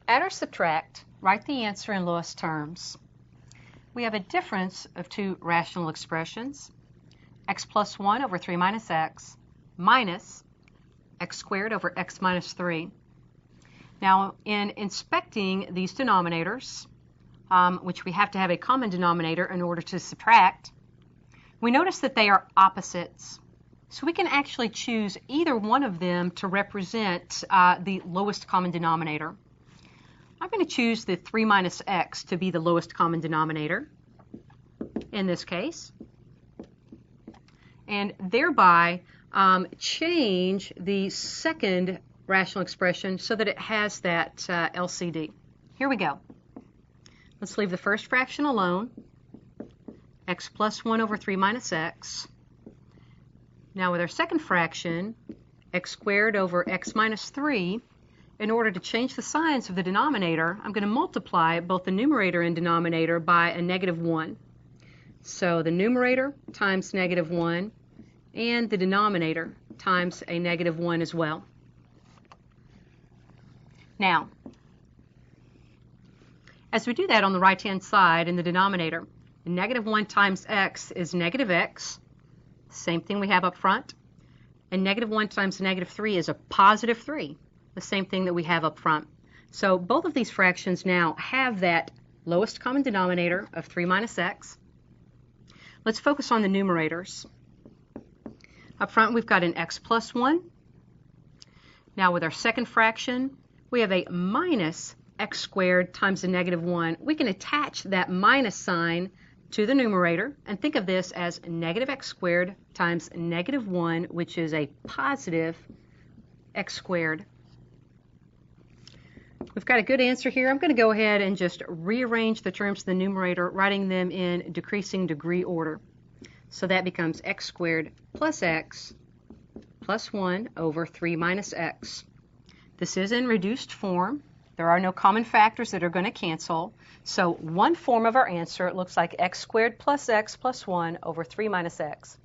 Add or subtract, write the answer in lowest terms. We have a difference of two rational expressions, x plus 1 over 3 minus x squared over x minus 3. Now, in inspecting these denominators, which we have to have a common denominator in order to subtract, we notice that they are opposites. So we can actually choose either one of them to represent the lowest common denominator. I'm going to choose the 3 minus x to be the lowest common denominator in this case, and thereby change the second rational expression so that it has that LCD. Here we go. Let's leave the first fraction alone, x plus 1 over 3 minus x. Now with our second fraction, x squared over x minus 3, in order to change the signs of the denominator, I'm going to multiply both the numerator and denominator by a negative 1. So the numerator times negative 1 and the denominator times a negative 1 as well. Now, as we do that on the right-hand side in the denominator, negative 1 times x is negative x, same thing we have up front, and negative 1 times negative 3 is a positive 3, the same thing that we have up front. So both of these fractions now have that lowest common denominator of 3 minus x. Let's focus on the numerators. Up front we've got an x plus 1. Now with our second fraction, we have a minus x squared times a negative 1. We can attach that minus sign to the numerator and think of this as negative x squared times negative 1, which is a positive x squared. We've got a good answer here. I'm going to go ahead and just rearrange the terms of the numerator, writing them in decreasing degree order. So that becomes x squared plus x plus 1 over 3 minus x. This is in reduced form. There are no common factors that are going to cancel. So one form of our answer looks like x squared plus 1 over 3 minus x.